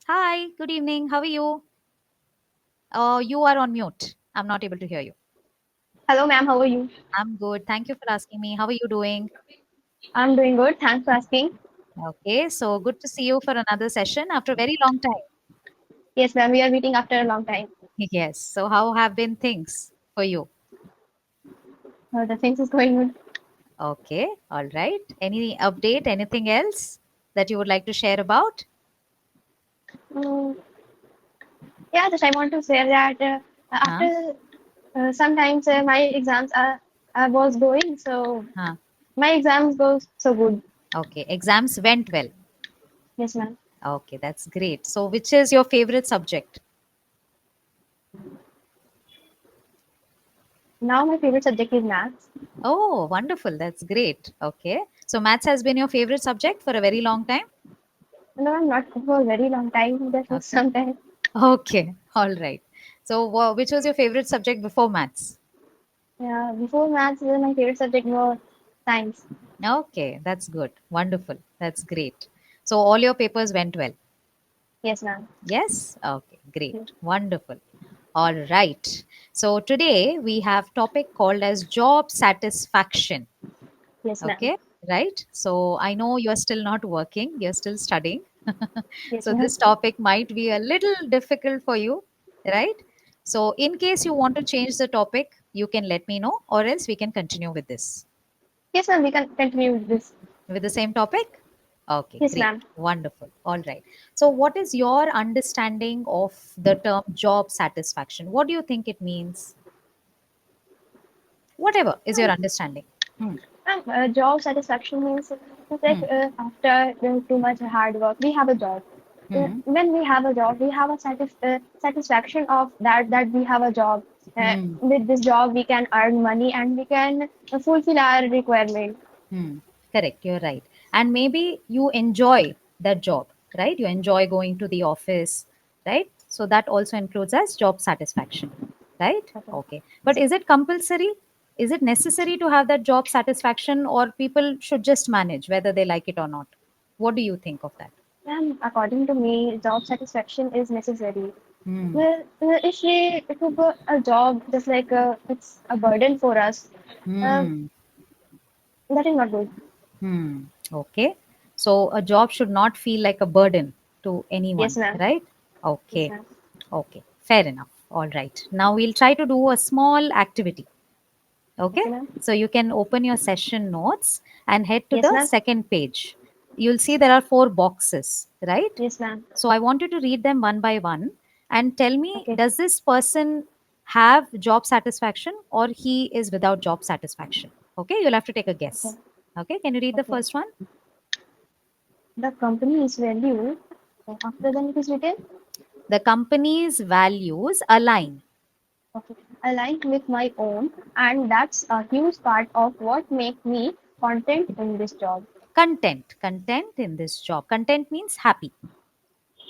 Hi, good evening. How are you? You are on mute. I'm not able to hear you. Hello, ma'am. How are you? I'm good. Thank you for asking me. How are you doing? I'm doing good. Thanks for asking. Okay, so good to see you for another session after a very long time. Yes, ma'am. We are meeting after a long time. Yes. So, how have been things for you? The things is going good. Okay, all right. Any update? Anything else that you would like to share about? Mm, yeah, just I want to say that Huh? after sometimes my exams are I was going, so Huh? my exams go so good. Okay, exams went well. Yes, ma'am. Okay, that's great. So, which is your favorite subject? Now my favorite subject is maths. Oh, wonderful. That's great. Okay. So, maths has been your favorite subject for a very long time? No, I'm not for a very long time. Just for Okay. some time. Okay, all right. So, which was your favorite subject before maths? Yeah, before maths, my favorite subject was science. Okay, that's good. Wonderful. That's great. So, all your papers went well. Yes, ma'am. Yes? Okay, great. Wonderful. All right. So, today we have topic called as job satisfaction. Yes, ma'am. Okay, right? So, I know you're still not working, you're still studying. Yes, So, ma'am. this topic might be a little difficult for you, right? So, in case you want to change the topic, you can let me know, or else we can continue with this. Yes, ma'am. We can continue with this. With the same topic? Okay, Yes, great. ma'am. Wonderful. All right. So, what is your understanding of the term job satisfaction? What do you think it means? Whatever is your understanding. Hmm. Job satisfaction means it's like Hmm. after doing too much hard work, we have a job. Hmm. When we have a job, we have a satisfaction of that we have a job. Hmm. With this job, we can earn money and we can fulfill our requirement. Hmm. Correct. You're right. And maybe you enjoy that job, right? You enjoy going to the office, right? So that also includes as job satisfaction, right? Okay. Okay. But is it compulsory? Is it necessary to have that job satisfaction, or people should just manage whether they like it or not? What do you think of that? And according to me, job satisfaction is necessary. Hmm. Well, if we put a job just like it's a burden for us, uh, Hmm. that is not good. Hmm. Okay. So a job should not feel like a burden to Yes, anyone, ma'am. right? Yes, Okay. ma'am. Okay. Fair enough. All right. Now we'll try to do a small activity. Okay. Okay, ma'am. So you can open your session notes and head to Yes, the ma'am. second page. You'll see there are four boxes, right? Yes, ma'am. So I want you to read them one by one and tell me, Okay. does this person have job satisfaction or he is without job satisfaction? Okay. You'll have to take a Okay. guess. Okay. Can you read the Okay. first one? The company's value, after then it is written, The company's values align. okay, aligned with my own, and that's a huge part of what makes me content in this job. Content in this job. Content means happy.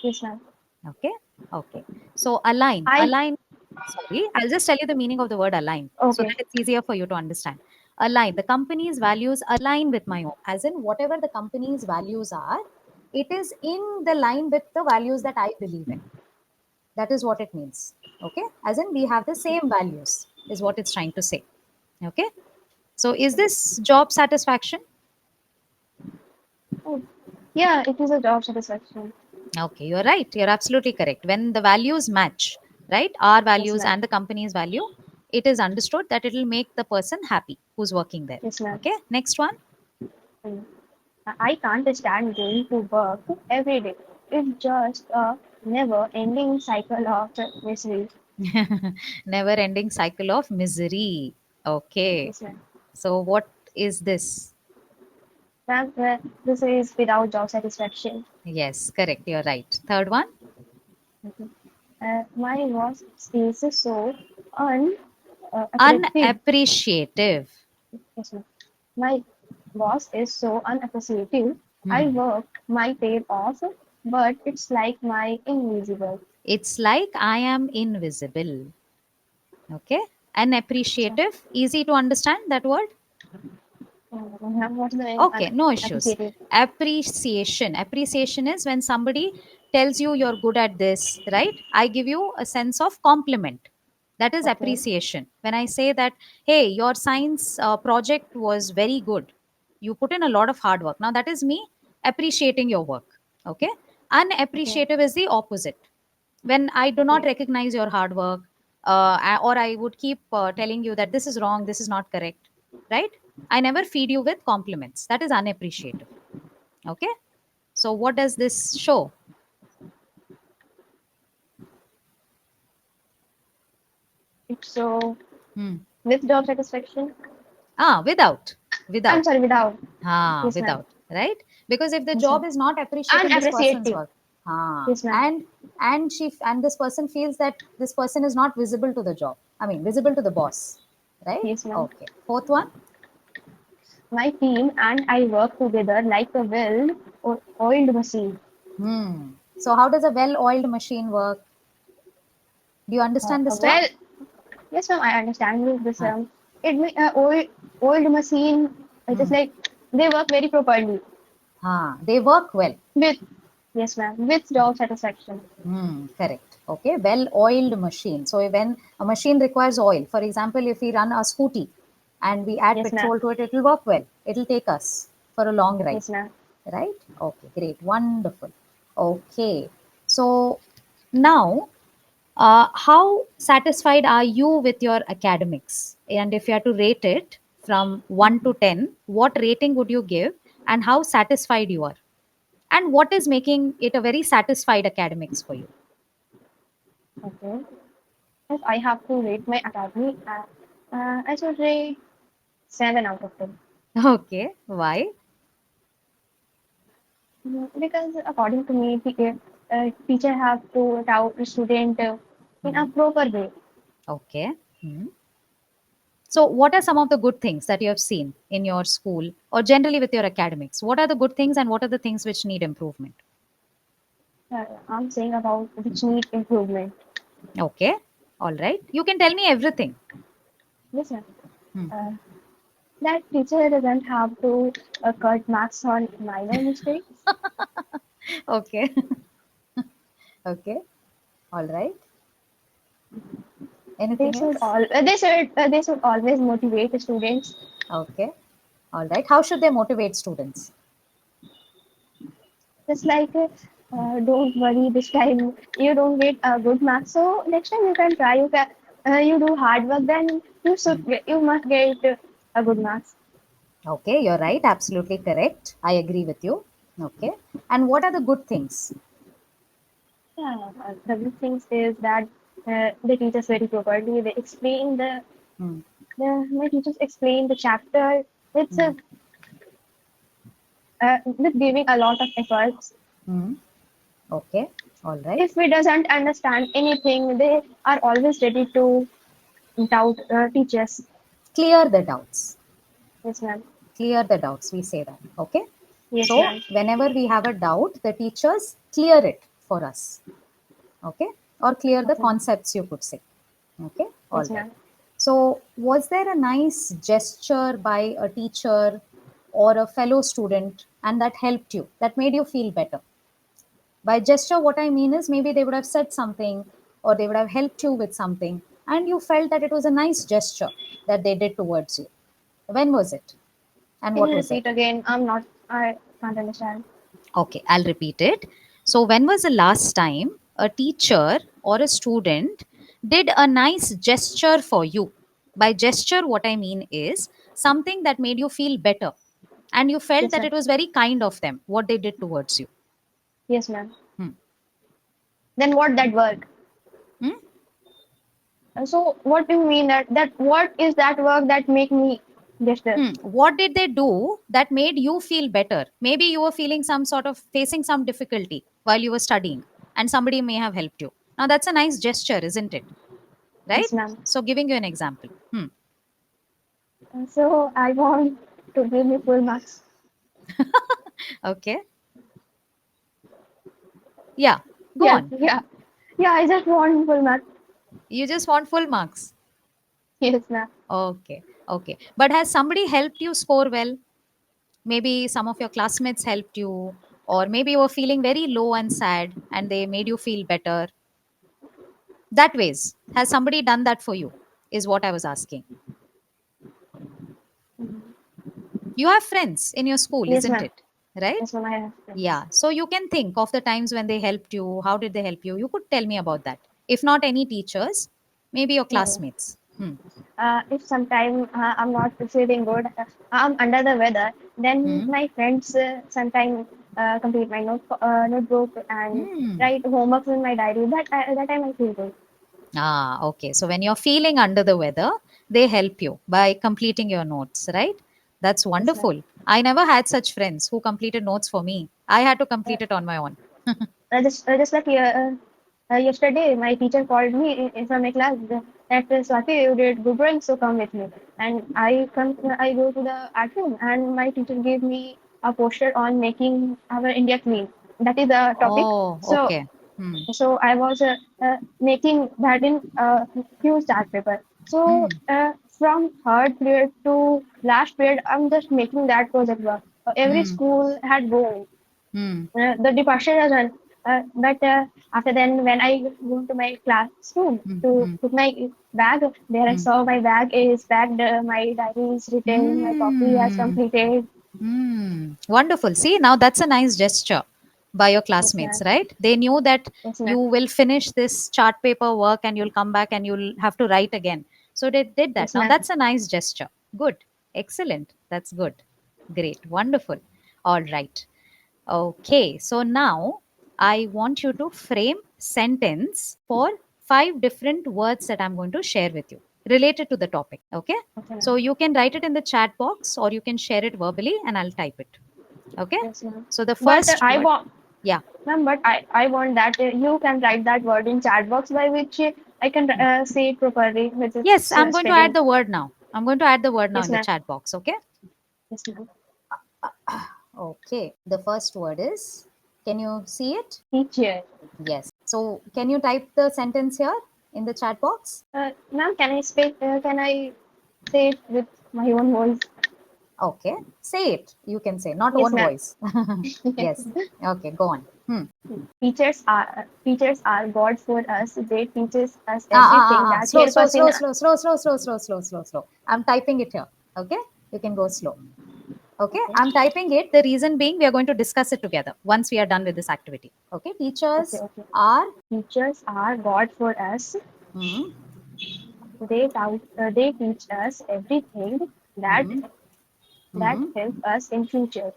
Yes, ma'am. Okay. Okay. So I, align. Sorry, I'll just tell you the meaning of the word align so okay. that it's easier for you to understand. Align. The company's values align with my own. As in, whatever the company's values are, it is in the line with the values that I believe in. That is what it means. Okay. As in, we have the same values, is what it's trying to say. Okay. So, is this job satisfaction? Oh, yeah, it is a job satisfaction. Okay, you're right. You're absolutely correct. When the values match, right, our Yes, values ma'am. and the company's value, it is understood that it will make the person happy who's working there. Yes, ma'am. Okay, next one. Mm. I can't stand going to work every day. It's just a never-ending cycle of misery. Never ending cycle of misery. Okay, Yes, ma'am. so what is this? Ma'am, this is without job satisfaction. Yes, correct. You're right. Third one. Okay. My boss is so unappreciative. Unappreciative. Yes, ma'am. My boss is so unappreciative. I Hmm. work my tail off, but it's like my invisible. It's like I am invisible. Okay, So, unappreciative. Easy to understand that word. ma'am, what's the name? Okay, no issues. Unappreciative. Appreciation. Appreciation is when somebody tells you you're good at this, right? I give you a sense of compliment. That is Okay. appreciation. When I say that, hey, your science project was very good, you put in a lot of hard work. Now, that is me appreciating your work. Okay. Okay. Unappreciative is the opposite. When I do not Okay. recognize your hard work, or I would keep telling you that this is wrong, this is not correct, right? I never feed you with compliments. That is unappreciative. Okay. So, what does this show? It's so Hmm. with job satisfaction. Without. I'm Without. sorry, without. Yes, ma'am. Without, right? Because if the Yes, job ma'am. is not appreciating this person's Unappreciative. work, Yes, ma'am. and this person feels that this person is not visible to the job. I mean, visible to the boss, right? Yes, ma'am. Okay. Fourth one. My team and I work together like a well-oiled machine. Hmm. So, how does a well-oiled machine work? Do you understand this term? Well, yes, ma'am. I understand this. Huh. It oiled machine. It is Hmm. like they work very properly They work well. with yes, ma'am. With job satisfaction. Correct. Okay, well-oiled machine. So when a machine requires oil, for example, if we run a scooty and we add Yes, ma'am. petrol to it, it will work well. It will take us for a long ride, Yes, ma'am. right? Okay, great, wonderful. Okay, so now, how satisfied are you with your academics? And if you had to rate it from 1 to 10, what rating would you give, and how satisfied you are? And what is making it a very satisfied academics for you? Okay. If I have to rate my academy, I should rate 7 out of 10. Okay, why? Because according to me, teacher have to tell the student in a Hmm. proper way. Okay. Hmm. So, what are some of the good things that you have seen in your school or generally with your academics? What are the good things and what are the things which need improvement? I'm saying about which need improvement. Okay, all right. You can tell me everything. Listen, Hmm. uh, that teacher doesn't have to cut marks on minor mistakes. Okay, okay, all right. Anything else? They should always motivate the students. Okay, all right. How should they motivate students? Just like don't worry, this time you don't get a good mark. So next time you can try. You do hard work, then you must get a good marks. Okay, you're right. Absolutely correct. I agree with you. Okay. And what are the good things? Yeah, the good things is that they teach us very properly. They explain Hmm. my teachers explain the chapter. It's Hmm. with giving a lot of efforts. Hmm. Okay. All right. If we doesn't understand anything, they are always ready to doubt teachers. Clear the doubts. Yes, ma'am. Clear the doubts. We say that. Okay. Yes, So, ma'am. whenever we have a doubt, the teachers clear it for us. Okay. Or clear the Okay. concepts, you could say. Okay. All Yes, right. ma'am. So, was there a nice gesture by a teacher or a fellow student and that helped you, that made you feel better? By gesture, what I mean is maybe they would have said something or they would have helped you with something, and you felt that it was a nice gesture that they did towards you. When was it? And Can what you was repeat it? again? I can't understand. Okay, I'll repeat it. So, when was the last time a teacher or a student did a nice gesture for you? By gesture, what I mean is something that made you feel better and you felt Yes, that ma'am. it was very kind of them, what they did towards you. Yes, ma'am. Hmm. Then what that work? Hmm? So what do you mean that what is that work that make me gesture? What did they do that made you feel better? Maybe you were feeling some sort of facing some difficulty while you were studying, and somebody may have helped you. Now, that's a nice gesture, isn't it? Right? Yes, ma'am. So, giving you an example. So I want to give me full marks. Okay. Yeah. Go Yes, on. yeah. Yeah, I just want full marks. You just want full marks. Yes, ma'am. Okay. Okay. But has somebody helped you score well? Maybe some of your classmates helped you, or maybe you were feeling very low and sad and they made you feel better. That ways, has somebody done that for you, is what I was asking. Mhm. You have friends in your school, Yes, isn't ma'am. it? Right? Yes, ma'am. I have Yeah. friends. So you can think of the times when they helped you. How did they help you? You could tell me about that. If not any teachers, maybe your Yeah, yeah. classmates. If sometime I'm not feeling good, I'm under the weather, then Hmm. my friends sometime complete my notebook and Hmm. write homeworks in my diary. That time I feel good. Ah, okay. So when you're feeling under the weather, they help you by completing your notes, right? That's Yes, ma'am. wonderful. I never had such friends who completed notes for me. I had to Uh, complete it on my own. just like yesterday, my teacher called me from my class that Swati, you did good drawing, so come with me. And I go to the art room, and my teacher gave me a poster on making our India clean. That is the topic. Oh, So okay. Hmm. so I was making that in a huge chart paper. So Hmm. from third period to last period, I'm just making that project work. Every Hmm. school had go. Hmm. The departure has run. But after then, when I go to my classroom Hmm. to Hmm. put my bag, there I Hmm. saw my bag is packed, my diary is written, my copy has Hmm. completed. Wonderful. See, now that's a nice gesture by your Yes, classmates, ma'am. right? They knew that Yes, you ma'am. will finish this chart paper work and you'll come back and you'll have to write again. So they did that. Yes, Now ma'am. that's a nice gesture. Good. Excellent. That's good. Great. Wonderful. All right. Okay. So now I want you to frame sentence for 5 different words that I'm going to share with you related to the topic. Okay. Okay, So ma'am. you can write it in the chat box or you can share it verbally and I'll type it. Okay. Yes, ma'am. So the But first I word, want yeah. Ma'am, but I want that you can write that word in chat box by which I can say it properly with Yes, its I'm going to add spelling. the word now. I'm going to add the word now Yes, in the ma'am. chat box. Okay. Yes, ma'am. Okay. The first word is, can you see it? Teacher. Yes. So can you type the sentence here in the chat box? Ma'am, can I speak? Can I say it with my own voice? Okay. Say it. You can say, not Yes, own ma'am. voice. Yes. Okay. Go on. Teachers are God for us. They teaches us everything that Slow, help slow, us in. slow, slow, slow, slow, slow, slow, slow, slow, slow. I'm typing it here. Okay. You can go slow. Okay, Okay, I'm typing it. The reason being, we are going to discuss it together once we are done with this activity. Okay, okay, teachers okay. are. Teachers are God for us. Hmm. They teach us everything that Hmm. that Hmm. help us in future.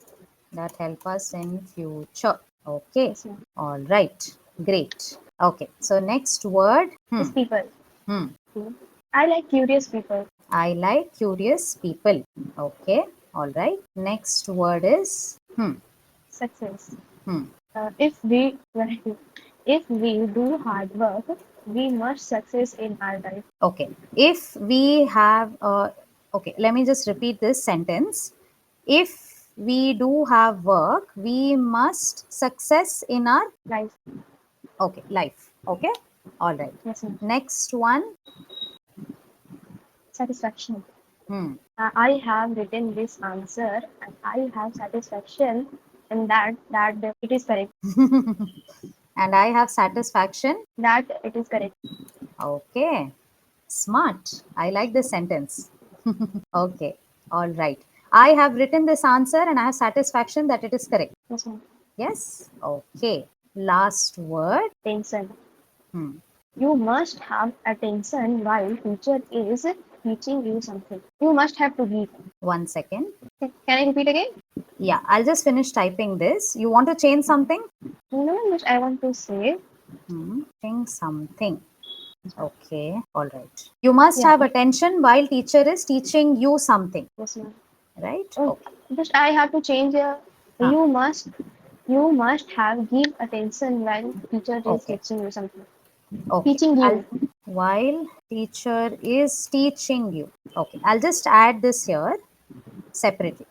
That help us in future. Okay, Yes, ma'am. all right, great. Okay, so next word. These people. Hmm. Hmm. I like curious people. I like curious people. Okay, all right. Next word is. Success. Hmm. If we do hard work, we must success in our life. Okay, if we have. Okay, let me just repeat this sentence. If we do have work, we must success in our Life. okay life. Okay, all right. Yes, ma'am. Next one. Satisfaction. Hmm. I have written this answer, and I have satisfaction in that it is correct. And I have satisfaction. That it is correct. Okay, smart. I like this sentence. Okay, all right. I have written this answer and I have satisfaction that it is correct. Yes, ma'am. Yes. Okay. Last word. Attention. Hmm. You must have attention while teacher is teaching you something. You must have to give. 1 second. Can I repeat again? Yeah, I'll just finish typing this. You want to change something? No, which I want to say. Change something. Okay, all right. You must Yeah, have attention while teacher is teaching you something, yes, ma'am. right? Oh, Okay. just I have to change. Huh. You must have give attention while teacher is Okay. teaching you something. Okay. Teaching I'll you. while teacher is teaching you. Okay. I'll just add this here separately.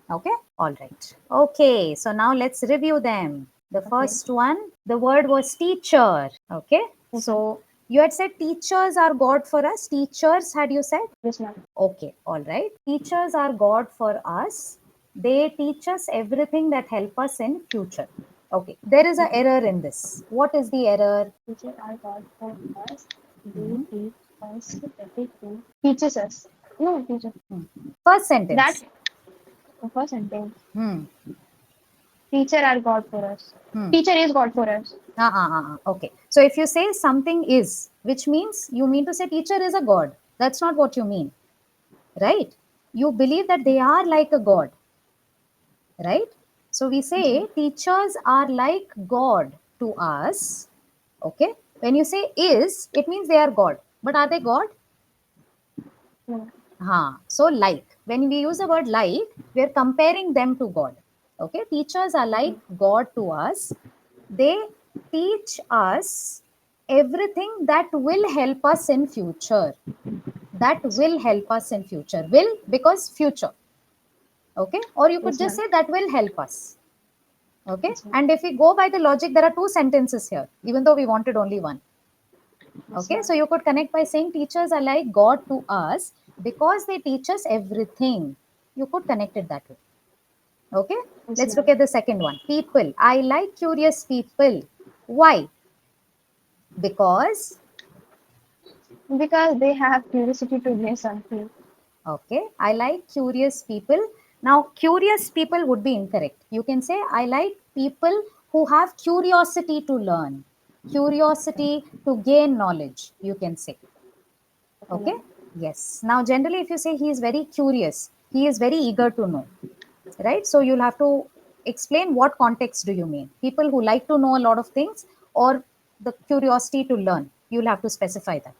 Okay. All right. Okay. So now let's review them. The Okay. first one, the word was teacher. Okay. Yes, ma'am. So you had said teachers are God for us. Teachers, had you said? Yes, ma'am. Okay. All right. Teachers are God for us. They teach us everything that help us in future. Okay, there is an error in this. What is the error? Teachers are God for us. They Hmm. teach us everything. Teaches us. No, teacher. Hmm. First That sentence. the first sentence. Hmm. Teacher are God for us. Hmm. Teacher is God for us. Okay. So if you say something is, which means you mean to say teacher is a god. That's not what you mean, right? You believe that they are like a god, right? So we Yes, say teachers are like God to us. Okay. When you say is, it means they are God. But are they God? no, So like, when we use the word like, we are comparing them to God. Okay. Teachers are like okay, God to us. They teach us everything that will help us in future. That yes, will help us in future. Will because future. Okay. Or you could yes, just ma'am. say that will help us. Okay. Yes, ma'am. And if we go by the logic, there are two sentences here, even though we wanted only one. Yes, Okay. ma'am. So you could connect by saying teachers are like God to us because they teach us everything. You could connect it that way. Okay. Yes, Let's look ma'am. at the second one. People. I like curious people. Why? Because, Because they have curiosity to learn something. okay, I like curious people. Now, curious people would be incorrect. You can say, I like people who have curiosity to learn, curiosity to gain knowledge, you can say. Okay, Okay. ma'am. Yes. Now, generally, if you say he is very curious, he is very eager to know, right? So you'll have to explain what context do you mean. People who like to know a lot of things or the curiosity to learn. You'll have to specify that.